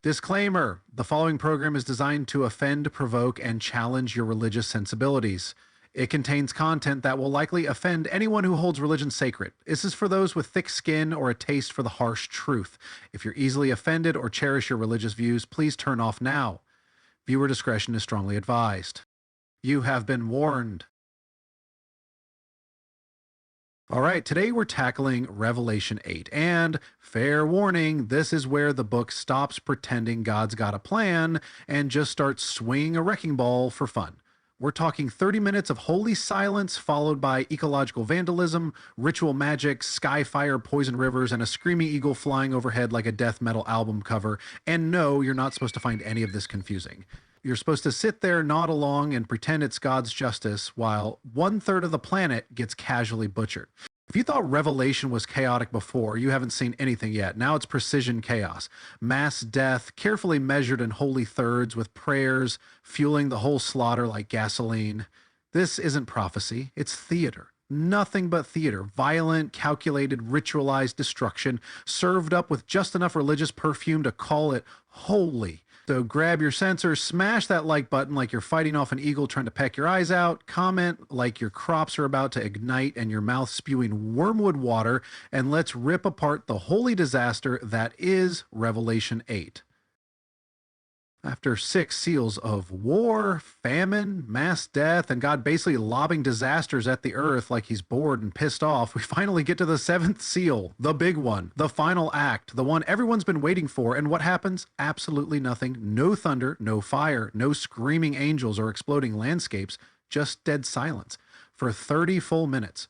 Disclaimer: the following program is designed to offend, provoke, and challenge your religious sensibilities. It contains content that will likely offend anyone who holds religion sacred. This is for those with thick skin or a taste for the harsh truth. If you're easily offended or cherish your religious views, please turn off now. Viewer discretion is strongly advised. You have been warned. All right, today we're tackling Revelation 8, and fair warning, this is where the book stops pretending God's got a plan and just starts swinging a wrecking ball for fun. We're talking 30 minutes of holy silence followed by ecological vandalism, ritual magic, sky fire, poison rivers, and a screaming eagle flying overhead like a death metal album cover. And no, you're not supposed to find any of this confusing. You're supposed to sit there, nod along, and pretend it's God's justice while 1/3 of the planet gets casually butchered. If you thought Revelation was chaotic before, you haven't seen anything yet. Now it's precision chaos. Mass death, carefully measured in holy thirds with prayers, fueling the whole slaughter like gasoline. This isn't prophecy, it's theater. Nothing but theater. Violent, calculated, ritualized destruction, served up with just enough religious perfume to call it holy. So grab your sensors, smash that like button like you're fighting off an eagle trying to peck your eyes out, comment like your crops are about to ignite and your mouth spewing wormwood water, and let's rip apart the holy disaster that is Revelation 8. After 6 seals of war, famine, mass death, and God basically lobbing disasters at the earth like he's bored and pissed off, we finally get to the 7th seal, the big one, the final act, the one everyone's been waiting for. And what happens? Absolutely nothing. No thunder, no fire, no screaming angels or exploding landscapes, just dead silence for 30 full minutes.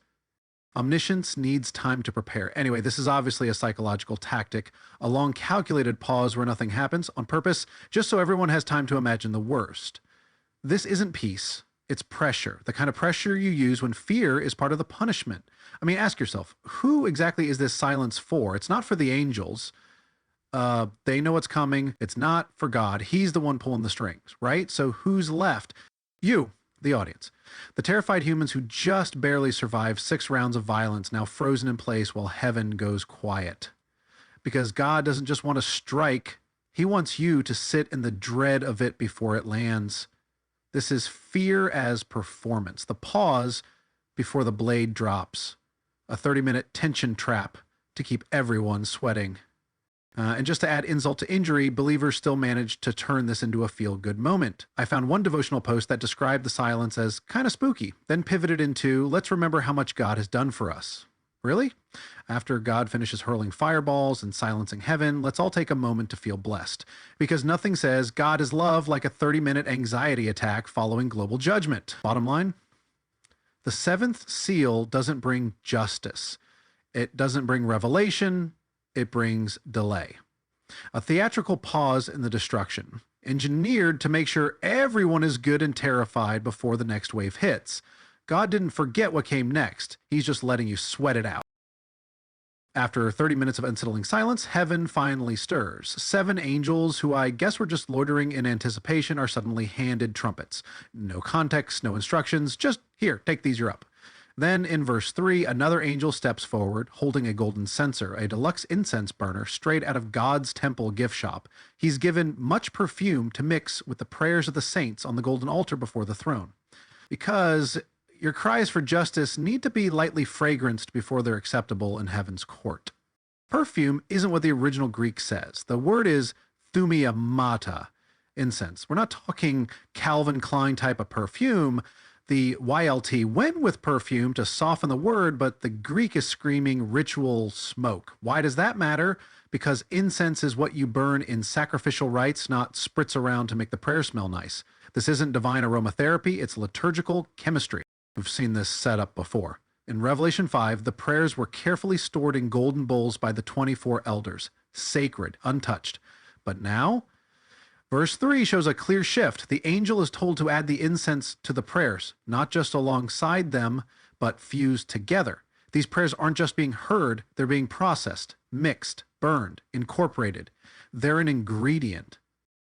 Omniscience needs time to prepare. Anyway, this is obviously a psychological tactic, a long calculated pause where nothing happens on purpose, just so everyone has time to imagine the worst. This isn't peace, it's pressure, the kind of pressure you use when fear is part of the punishment. I mean, ask yourself, who exactly is this silence for? It's not for the angels. They know what's coming. It's not for God. He's the one pulling the strings, right? So who's left? You, the audience. The terrified humans who just barely survived 6 rounds of violence, now frozen in place while heaven goes quiet. Because God doesn't just want to strike, he wants you to sit in the dread of it before it lands. This is fear as performance, the pause before the blade drops. A 30-minute tension trap to keep everyone sweating. And just to add insult to injury, believers still managed to turn this into a feel-good moment. I found one devotional post that described the silence as kind of spooky, then pivoted into, let's remember how much God has done for us. Really? After God finishes hurling fireballs and silencing heaven, let's all take a moment to feel blessed. Because nothing says God is love like a 30-minute anxiety attack following global judgment. Bottom line, the 7th seal doesn't bring justice. It doesn't bring revelation. It brings delay. A theatrical pause in the destruction, engineered to make sure everyone is good and terrified before the next wave hits. God didn't forget what came next. He's just letting you sweat it out. After 30 minutes of unsettling silence, heaven finally stirs. 7 angels, who I guess were just loitering in anticipation, are suddenly handed trumpets. No context, no instructions, just here, take these, you're up. Then in verse 3, another angel steps forward, holding a golden censer, a deluxe incense burner straight out of God's temple gift shop. He's given much perfume to mix with the prayers of the saints on the golden altar before the throne. Because your cries for justice need to be lightly fragranced before they're acceptable in heaven's court. Perfume isn't what the original Greek says. The word is thumiamata, incense. We're not talking Calvin Klein type of perfume. The YLT went with perfume to soften the word, but the Greek is screaming ritual smoke. Why does that matter? Because incense is what you burn in sacrificial rites, not spritz around to make the prayer smell nice. This isn't divine aromatherapy, it's liturgical chemistry. We've seen this set up before. In Revelation 5, the prayers were carefully stored in golden bowls by the 24 elders, sacred, untouched. But now, verse 3 shows a clear shift. The angel is told to add the incense to the prayers, not just alongside them, but fused together. These prayers aren't just being heard, they're being processed, mixed, burned, incorporated. They're an ingredient.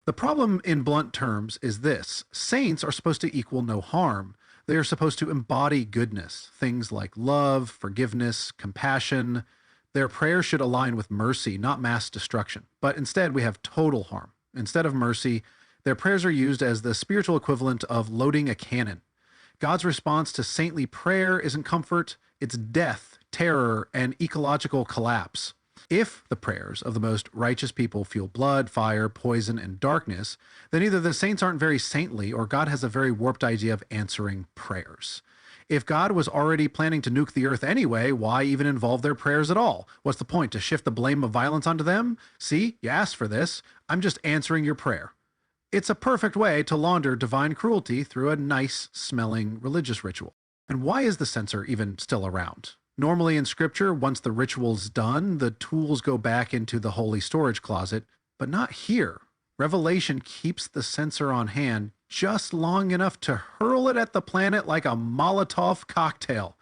The problem in blunt terms is this: saints are supposed to equal no harm. They are supposed to embody goodness, things like love, forgiveness, compassion. Their prayers should align with mercy, not mass destruction. But instead, we have total harm. Instead of mercy, their prayers are used as the spiritual equivalent of loading a cannon. God's response to saintly prayer isn't comfort, it's death, terror, and ecological collapse. If the prayers of the most righteous people fuel blood, fire, poison, and darkness, then either the saints aren't very saintly or God has a very warped idea of answering prayers. If God was already planning to nuke the earth anyway, why even involve their prayers at all? What's the point? To shift the blame of violence onto them? See, you asked for this. I'm just answering your prayer. It's a perfect way to launder divine cruelty through a nice-smelling religious ritual. And why is the censer even still around? Normally in Scripture, once the ritual's done, the tools go back into the holy storage closet, but not here. Revelation keeps the censer on hand just long enough to hurl it at the planet like a Molotov cocktail.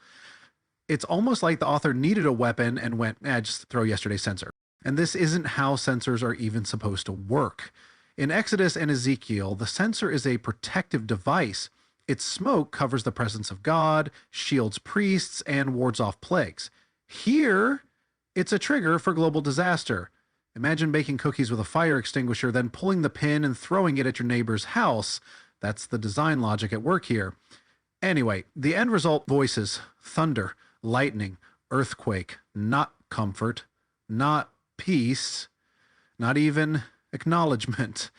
It's almost like the author needed a weapon and went, just throw yesterday's censer. And this isn't how censers are even supposed to work. In Exodus and Ezekiel, the censer is a protective device. Its smoke covers the presence of God, shields priests, and wards off plagues. Here, it's a trigger for global disaster. Imagine baking cookies with a fire extinguisher, then pulling the pin and throwing it at your neighbor's house. That's the design logic at work here. Anyway, the end result voices thunder, lightning, earthquake, not comfort, not peace, not even acknowledgement,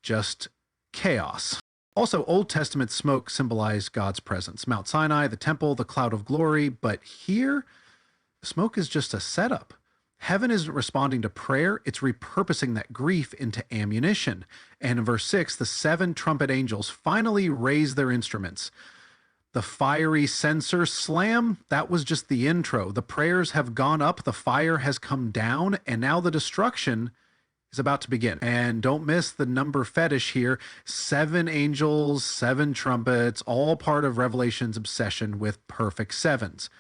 just chaos. Also, Old Testament smoke symbolized God's presence. Mount Sinai, the temple, the cloud of glory. But here, smoke is just a setup. Heaven isn't responding to prayer, it's repurposing that grief into ammunition. And in verse 6, the 7 trumpet angels finally raise their instruments. The fiery censer slam, that was just the intro. The prayers have gone up, the fire has come down, and now the destruction is about to begin. And don't miss the number fetish here. 7 angels, 7 trumpets, all part of Revelation's obsession with perfect sevens.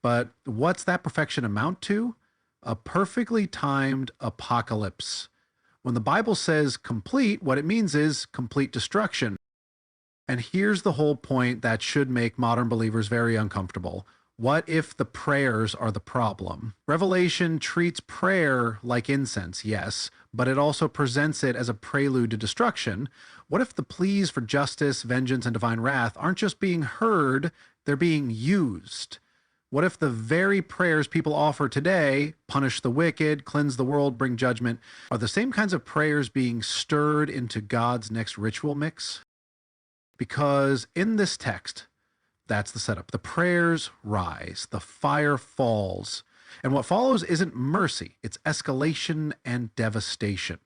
But what's that perfection amount to? A perfectly timed apocalypse. When the Bible says complete, what it means is complete destruction. And here's the whole point that should make modern believers very uncomfortable. What if the prayers are the problem? Revelation treats prayer like incense, yes, but it also presents it as a prelude to destruction. What if the pleas for justice, vengeance, and divine wrath aren't just being heard, they're being used? What if the very prayers people offer today, punish the wicked, cleanse the world, bring judgment, are the same kinds of prayers being stirred into God's next ritual mix? Because in this text, that's the setup. The prayers rise, the fire falls, and what follows isn't mercy, it's escalation and devastation.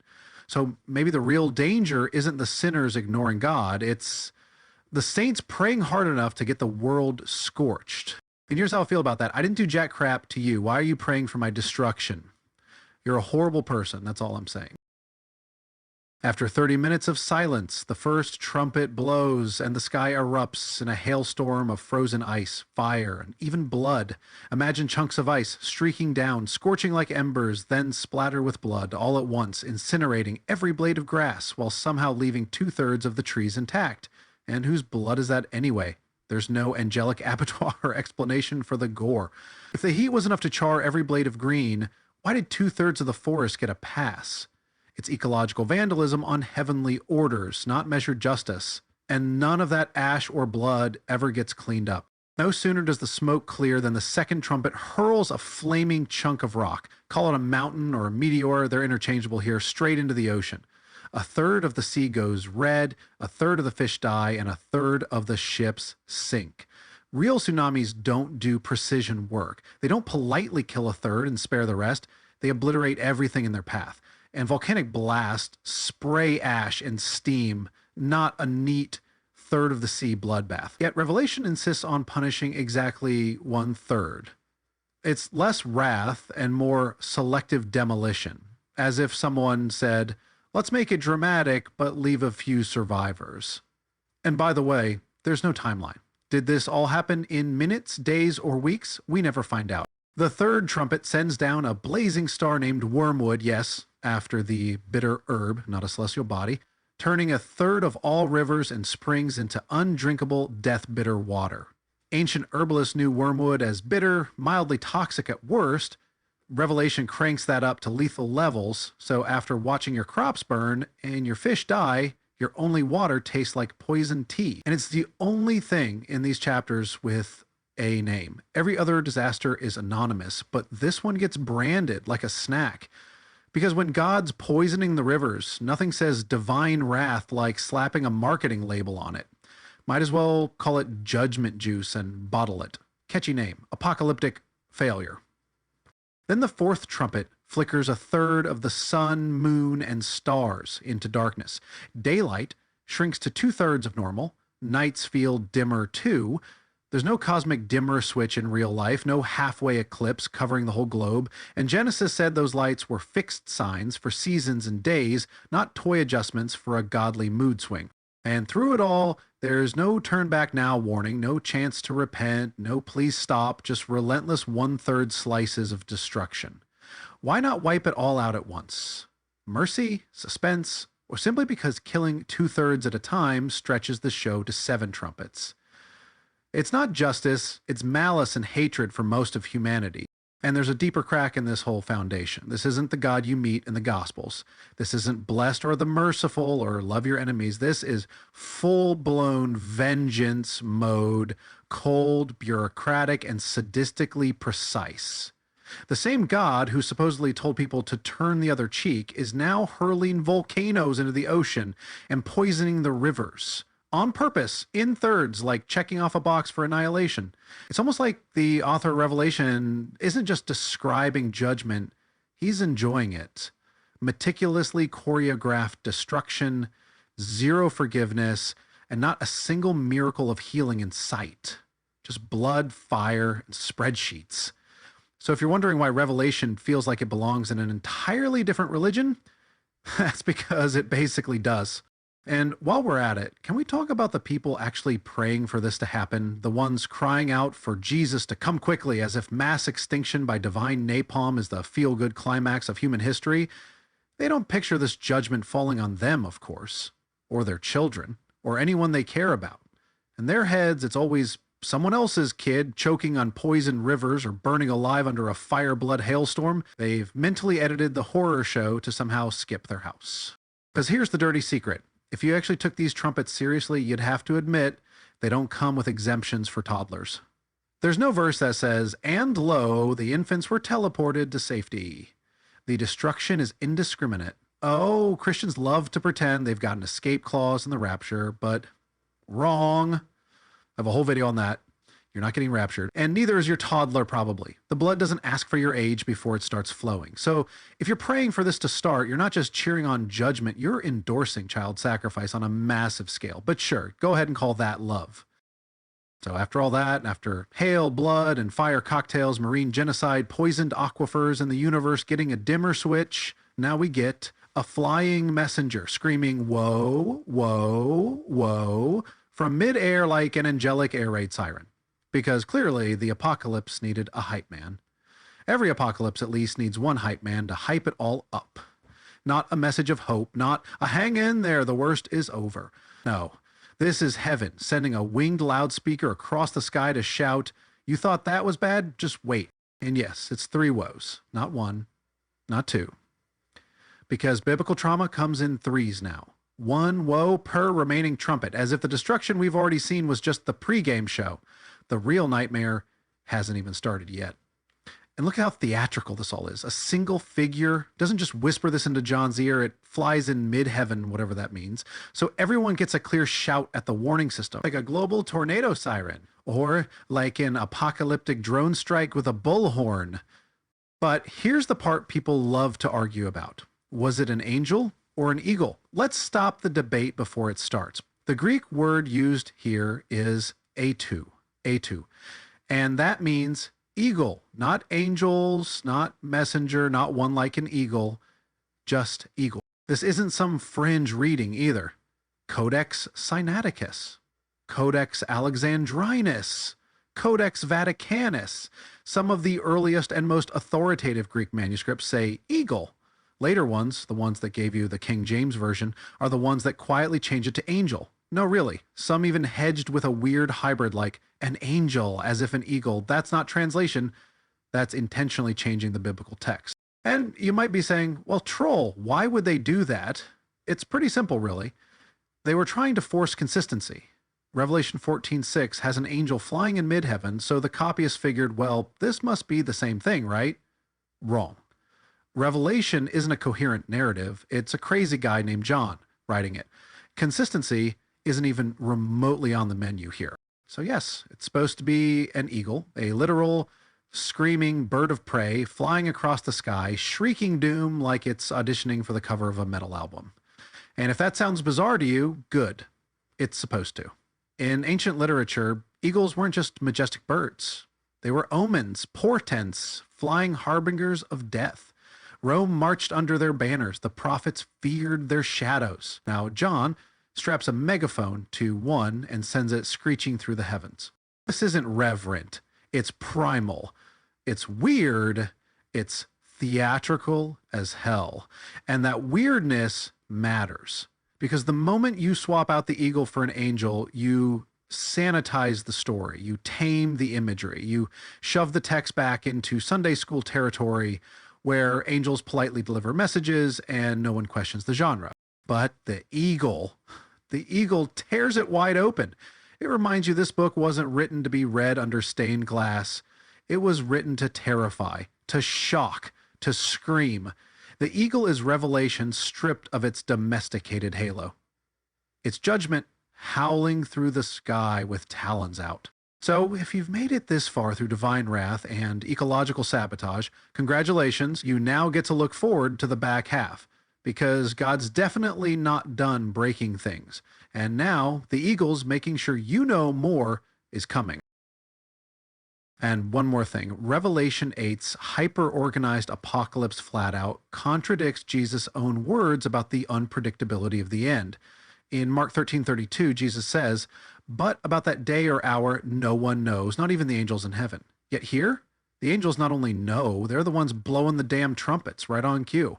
So maybe the real danger isn't the sinners ignoring God, it's the saints praying hard enough to get the world scorched. And here's how I feel about that. I didn't do jack crap to you. Why are you praying for my destruction? You're a horrible person, that's all I'm saying. After 30 minutes of silence, the first trumpet blows and the sky erupts in a hailstorm of frozen ice, fire, and even blood. Imagine chunks of ice streaking down, scorching like embers, then splatter with blood all at once, incinerating every blade of grass while somehow leaving 2/3 of the trees intact. And whose blood is that anyway? There's no angelic abattoir or explanation for the gore. If the heat was enough to char every blade of green, why did 2/3 of the forest get a pass? It's ecological vandalism on heavenly orders, not measured justice. And none of that ash or blood ever gets cleaned up. No sooner does the smoke clear than the second trumpet hurls a flaming chunk of rock. Call it a mountain or a meteor, they're interchangeable here, straight into the ocean. 1/3 of the sea goes red, 1/3 of the fish die, and 1/3 of the ships sink. Real tsunamis don't do precision work. They don't politely kill 1/3 and spare the rest. They obliterate everything in their path. And volcanic blasts spray ash and steam, not a neat 1/3 of the sea bloodbath. Yet Revelation insists on punishing exactly 1/3. It's less wrath and more selective demolition, as if someone said, let's make it dramatic, but leave a few survivors. And by the way, there's no timeline. Did this all happen in minutes, days, or weeks? We never find out. The third trumpet sends down a blazing star named Wormwood, yes, after the bitter herb, not a celestial body, turning 1/3 of all rivers and springs into undrinkable, death-bitter water. Ancient herbalists knew wormwood as bitter, mildly toxic at worst, Revelation cranks that up to lethal levels, so after watching your crops burn and your fish die, your only water tastes like poison tea. And it's the only thing in these chapters with a name. Every other disaster is anonymous, but this one gets branded like a snack. Because when God's poisoning the rivers, nothing says divine wrath like slapping a marketing label on it. Might as well call it judgment juice and bottle it. Catchy name, apocalyptic failure. Then the fourth trumpet flickers a third of the sun, moon, and stars into darkness. Daylight shrinks to 2/3 of normal. Nights feel dimmer too. There's no cosmic dimmer switch in real life, no halfway eclipse covering the whole globe, and Genesis said those lights were fixed signs for seasons and days, not toy adjustments for a godly mood swing. And through it all, there's no turn back now warning, no chance to repent, no please stop, just relentless 1/3 slices of destruction. Why not wipe it all out at once? Mercy, suspense, or simply because killing 2/3 at a time stretches the show to 7 trumpets? It's not justice, it's malice and hatred for most of humanity. And there's a deeper crack in this whole foundation. This isn't the God you meet in the Gospels. This isn't blessed or the merciful or love your enemies. This is full-blown vengeance mode, cold, bureaucratic, and sadistically precise. The same God who supposedly told people to turn the other cheek is now hurling volcanoes into the ocean and poisoning the rivers. On purpose, in thirds, like checking off a box for annihilation. It's almost like the author of Revelation isn't just describing judgment, he's enjoying it. Meticulously choreographed destruction, zero forgiveness, and not a single miracle of healing in sight. Just blood, fire, and spreadsheets. So if you're wondering why Revelation feels like it belongs in an entirely different religion, that's because it basically does. And while we're at it, can we talk about the people actually praying for this to happen? The ones crying out for Jesus to come quickly as if mass extinction by divine napalm is the feel-good climax of human history? They don't picture this judgment falling on them, of course, or their children, or anyone they care about. In their heads, it's always someone else's kid choking on poisoned rivers or burning alive under a fire blood hailstorm. They've mentally edited the horror show to somehow skip their house. Because here's the dirty secret. If you actually took these trumpets seriously, you'd have to admit they don't come with exemptions for toddlers. There's no verse that says, and lo, the infants were teleported to safety. The destruction is indiscriminate. Oh, Christians love to pretend they've got an escape clause in the rapture, but wrong. I have a whole video on that. You're not getting raptured. And neither is your toddler, probably. The blood doesn't ask for your age before it starts flowing. So if you're praying for this to start, you're not just cheering on judgment, you're endorsing child sacrifice on a massive scale. But sure, go ahead and call that love. So after all that, after hail, blood, and fire cocktails, marine genocide, poisoned aquifers, and the universe getting a dimmer switch, now we get a flying messenger screaming, whoa, whoa, whoa, from midair like an angelic air raid siren. Because clearly the apocalypse needed a hype man. Every apocalypse at least needs one hype man to hype it all up. Not a message of hope, not a hang in there, the worst is over. No, this is heaven sending a winged loudspeaker across the sky to shout, you thought that was bad? Just wait. And yes, it's 3 woes, not 1, not 2. Because biblical trauma comes in 3s now. 1 woe per remaining trumpet, as if the destruction we've already seen was just the pregame show. The real nightmare hasn't even started yet. And look how theatrical this all is. A single figure doesn't just whisper this into John's ear, it flies in mid-heaven, whatever that means. So everyone gets a clear shout at the warning system, like a global tornado siren, or like an apocalyptic drone strike with a bullhorn. But here's the part people love to argue about. Was it an angel or an eagle? Let's stop the debate before it starts. The Greek word used here is atu. And that means eagle, not angels, not messenger, not one like an eagle, just eagle. This isn't some fringe reading either. Codex Sinaiticus, Codex Alexandrinus, Codex Vaticanus. Some of the earliest and most authoritative Greek manuscripts say eagle. Later ones, the ones that gave you the King James Version, are the ones that quietly change it to angel. No, really. Some even hedged with a weird hybrid like an angel, as if an eagle. That's not translation. That's intentionally changing the biblical text. And you might be saying, well, troll, why would they do that? It's pretty simple, really. They were trying to force consistency. Revelation 14:6 has an angel flying in mid-heaven, so the copyists figured, well, this must be the same thing, right? Wrong. Revelation isn't a coherent narrative. It's a crazy guy named John writing it. Consistency isn't even remotely on the menu here. So yes, it's supposed to be an eagle, a literal screaming bird of prey flying across the sky, shrieking doom like it's auditioning for the cover of a metal album. And if that sounds bizarre to you, good. It's supposed to. In ancient literature, eagles weren't just majestic birds. They were omens, portents, flying harbingers of death. Rome marched under their banners. The prophets feared their shadows. Now, John straps a megaphone to one and sends it screeching through the heavens. This isn't reverent. It's primal. It's weird. It's theatrical as hell. And that weirdness matters. Because the moment you swap out the eagle for an angel, you sanitize the story, you tame the imagery, you shove the text back into Sunday school territory where angels politely deliver messages and no one questions the genre. But the eagle tears it wide open. It reminds you this book wasn't written to be read under stained glass. It was written to terrify, to shock, to scream. The eagle is revelation stripped of its domesticated halo. It's judgment howling through the sky with talons out. So if you've made it this far through divine wrath and ecological sabotage, congratulations, you now get to look forward to the back half. Because God's definitely not done breaking things. And now the eagle's making sure you know more is coming. And one more thing, Revelation 8's hyper-organized apocalypse flat out contradicts Jesus' own words about the unpredictability of the end. In Mark 13:32, Jesus says, "But about that day or hour, no one knows, not even the angels in heaven." Yet here, the angels not only know, they're the ones blowing the damn trumpets right on cue.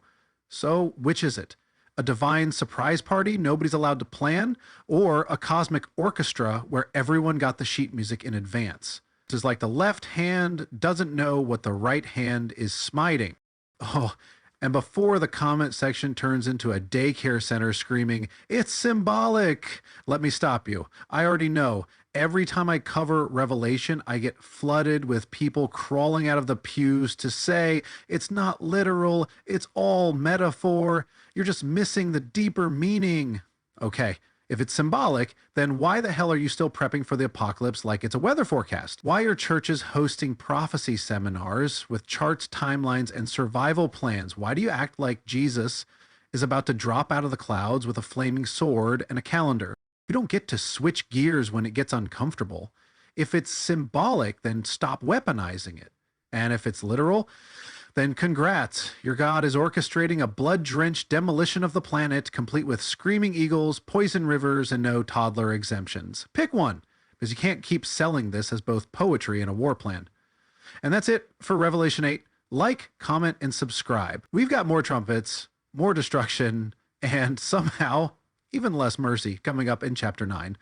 So which is it? A divine surprise party nobody's allowed to plan, or a cosmic orchestra where everyone got the sheet music in advance? It's like the left hand doesn't know what the right hand is smiting. Oh, and before the comment section turns into a daycare center screaming, "It's symbolic!" Let me stop you. I already know. Every time I cover Revelation, I get flooded with people crawling out of the pews to say, it's not literal, it's all metaphor, you're just missing the deeper meaning. Okay, if it's symbolic, then why the hell are you still prepping for the apocalypse like it's a weather forecast? Why are churches hosting prophecy seminars with charts, timelines, and survival plans? Why do you act like Jesus is about to drop out of the clouds with a flaming sword and a calendar? You don't get to switch gears when it gets uncomfortable. If it's symbolic, then stop weaponizing it. And if it's literal, then congrats. Your God is orchestrating a blood-drenched demolition of the planet, complete with screaming eagles, poison rivers, and no toddler exemptions. Pick one, because you can't keep selling this as both poetry and a war plan. And that's it for Revelation 8. Like, comment, and subscribe. We've got more trumpets, more destruction, and somehow even less mercy coming up in chapter 9.